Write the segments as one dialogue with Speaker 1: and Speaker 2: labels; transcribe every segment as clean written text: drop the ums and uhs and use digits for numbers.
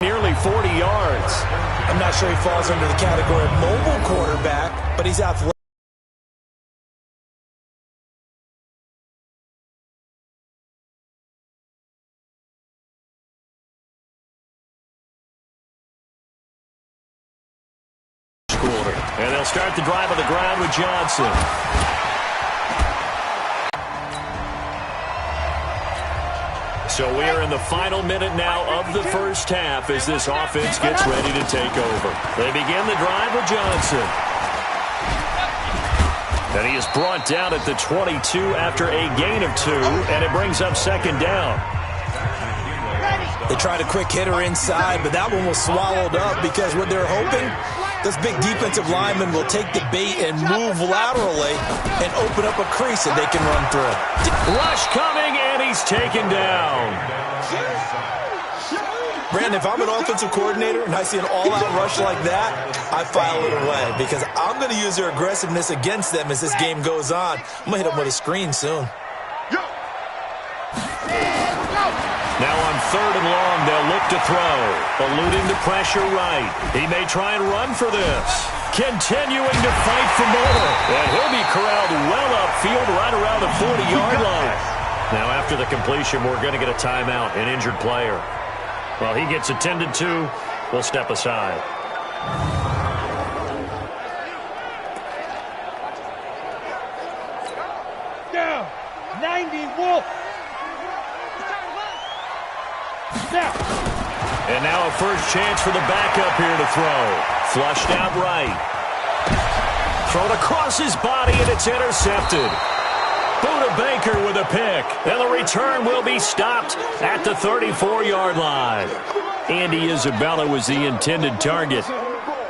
Speaker 1: nearly 40 yards.
Speaker 2: I'm not sure he falls under the category of mobile quarterback, but he's athletic.
Speaker 1: And they'll start the drive on the ground with Johnson. So we are in the final minute now of the first half as this offense gets ready to take over. They begin the drive with Johnson. And he is brought down at the 22 after a gain of 2, and it brings up second down.
Speaker 2: They tried a quick hitter inside, but that one was swallowed up because what they're hoping, those big defensive linemen will take the bait and move laterally and open up a crease that they can run through.
Speaker 1: Rush coming, and he's taken down.
Speaker 2: Brandon, if I'm an offensive coordinator and I see an all-out rush like that, I file it away because I'm going to use their aggressiveness against them as this game goes on. I'm going to hit them with a screen soon.
Speaker 1: Now on 3rd and long, they'll look to throw. Eluding the pressure right. He may try and run for this. Continuing to fight for more. And he'll be corralled well upfield right around the 40-yard line. Now after the completion, we're going to get a timeout, an injured player. Well, he gets attended to. We'll step aside.
Speaker 3: Down. 90 Wolf.
Speaker 1: And now a first chance for the backup here to throw. Flushed out right. Thrown across his body, and it's intercepted. Buda Baker with a pick. And the return will be stopped at the 34-yard line. Andy Isabella was the intended target.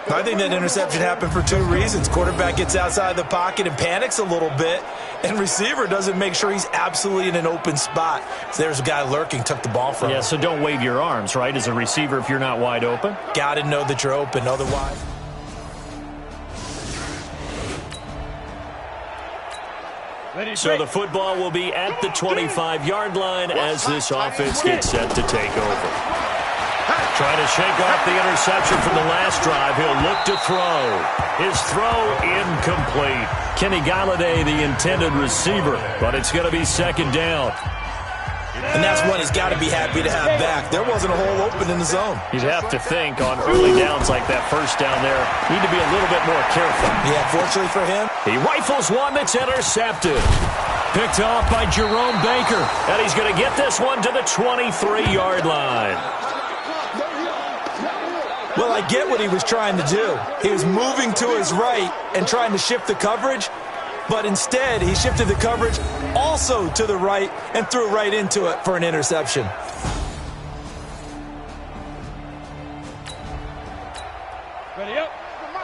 Speaker 2: I think that interception happened for 2 reasons. Quarterback gets outside the pocket and panics a little bit, and receiver doesn't make sure he's absolutely in an open spot. So there's a guy lurking, took the ball from him.
Speaker 1: Yeah, so don't wave your arms, right, as a receiver if you're not wide open.
Speaker 2: Got to know that you're open, otherwise.
Speaker 1: So the football will be at the 25-yard line as this offense gets set to take over. Trying to shake off the interception from the last drive. He'll look to throw. His throw incomplete. Kenny Galladay, the intended receiver, but it's going to be second down.
Speaker 2: And that's one he's got to be happy to have back. There wasn't a hole open in the zone.
Speaker 1: You'd have to think on early downs like that first down there, need to be a little bit more careful.
Speaker 2: Yeah, fortunately for him,
Speaker 1: he rifles one that's intercepted. Picked off by Jerome Baker. And he's going to get this one to the 23-yard line.
Speaker 2: Well, I get what he was trying to do. He was moving to his right and trying to shift the coverage, but instead he shifted the coverage also to the right and threw right into it for an interception.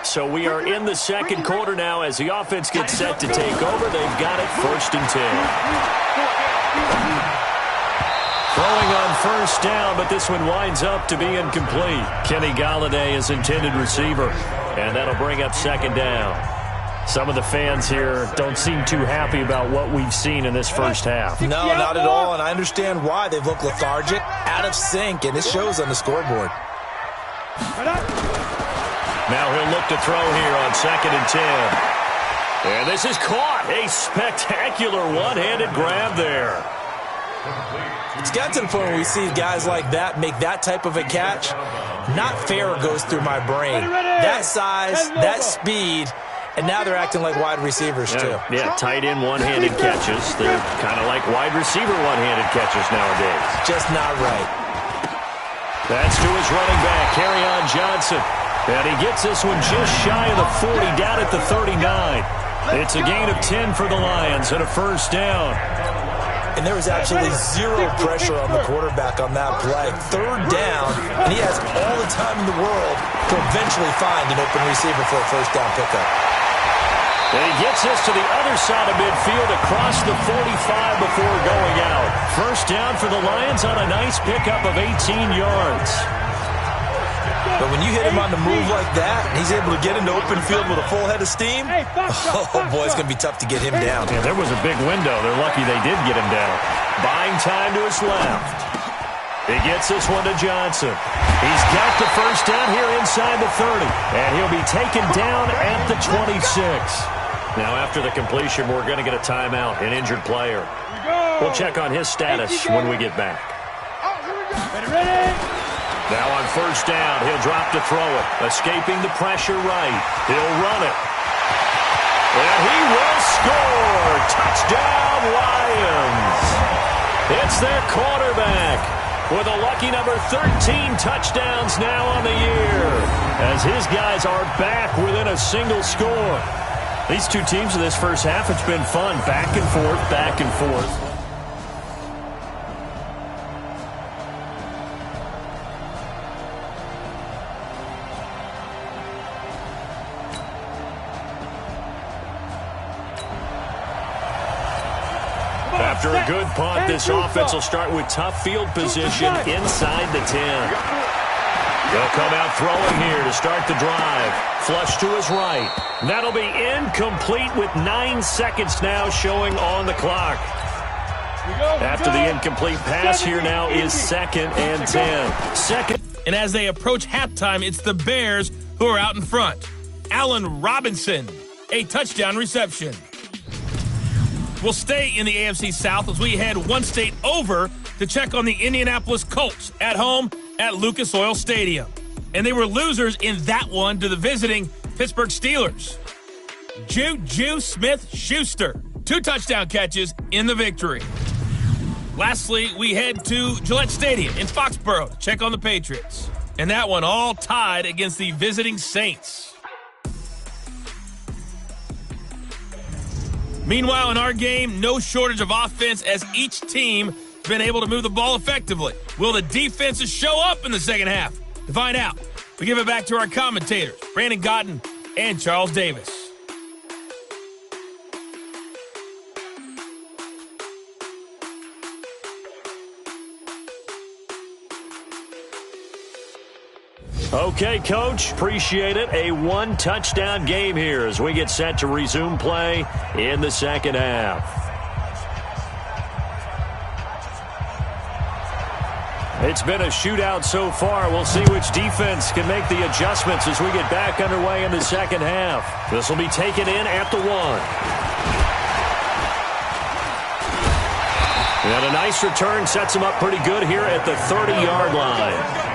Speaker 1: So we are in the second quarter now as the offense gets set to take over. They've got it 1st and 10. Throwing on first down, but this one winds up to be incomplete. Kenny Galladay is intended receiver, and that'll bring up second down. Some of the fans here don't seem too happy about what we've seen in this first half.
Speaker 2: No, not at all, and I understand why. They've looked lethargic, out of sync, and it shows on the scoreboard.
Speaker 1: Now he'll look to throw here on 2nd and 10. And this is caught. A spectacular one-handed grab there.
Speaker 2: It's got to the point where we see guys like that make that type of a catch. Not fair goes through my brain. That size, that speed, and now they're acting like wide receivers too.
Speaker 1: Yeah, tight end one-handed catches. They're kind of like wide receiver one-handed catches nowadays.
Speaker 2: Just not right.
Speaker 1: That's to his running back, Kerryon Johnson. And he gets this one just shy of the 40, down at the 39. It's a gain of 10 for the Lions and a first down.
Speaker 2: And there was absolutely zero pressure on the quarterback on that play. 3rd down, and he has all the time in the world to eventually find an open receiver for a first down pickup.
Speaker 1: And he gets this to the other side of midfield across the 45 before going out. First down for the Lions on a nice pickup of 18 yards.
Speaker 2: But when you hit him on the move like that, and he's able to get into open field with a full head of steam, oh boy, it's going to be tough to get him down.
Speaker 1: Yeah, there was a big window. They're lucky they did get him down. Buying time to his left. He gets this one to Johnson. He's got the first down here inside the 30. And he'll be taken down at the 26. Now, after the completion, we're going to get a timeout, an injured player. We'll check on his status when we get back.
Speaker 3: Ready?
Speaker 1: Now on first down, he'll drop to throw it. Escaping the pressure right. He'll run it. And he will score. Touchdown, Lions. It's their quarterback with a lucky number 13 touchdowns now on the year, as his guys are back within a single score. These two teams in this first half, it's been fun. Back and forth, back and forth. After a good punt, this offense will start with tough field position inside the 10. They'll come out throwing here to start the drive. Flush to his right. That'll be incomplete with 9 seconds now showing on the clock. After the incomplete pass, here now is 2nd and 10. Second.
Speaker 4: And as they approach halftime, it's the Bears who are out in front. Allen Robinson, a touchdown reception. We'll stay in the AFC South as we head one state over to check on the Indianapolis Colts at home at Lucas Oil Stadium. And they were losers in that one to the visiting Pittsburgh Steelers. Juju Smith-Schuster, 2 touchdown catches in the victory. Lastly, we head to Gillette Stadium in Foxborough to check on the Patriots. And that one all tied against the visiting Saints. Meanwhile, in our game, no shortage of offense as each team has been able to move the ball effectively. Will the defenses show up in the second half? To find out, we give it back to our commentators, Brandon Gotten and Charles Davis.
Speaker 1: Okay, Coach, appreciate it. A 1-touchdown game here as we get set to resume play in the second half. It's been a shootout so far. We'll see which defense can make the adjustments as we get back underway in the second half. This will be taken in at the 1. And a nice return sets him up pretty good here at the 30-yard line.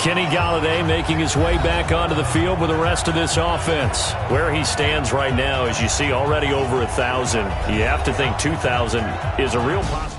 Speaker 1: Kenny Golladay making his way back onto the field with the rest of this offense. Where he stands right now, as you see, already over 1,000. You have to think 2,000 is a real possibility.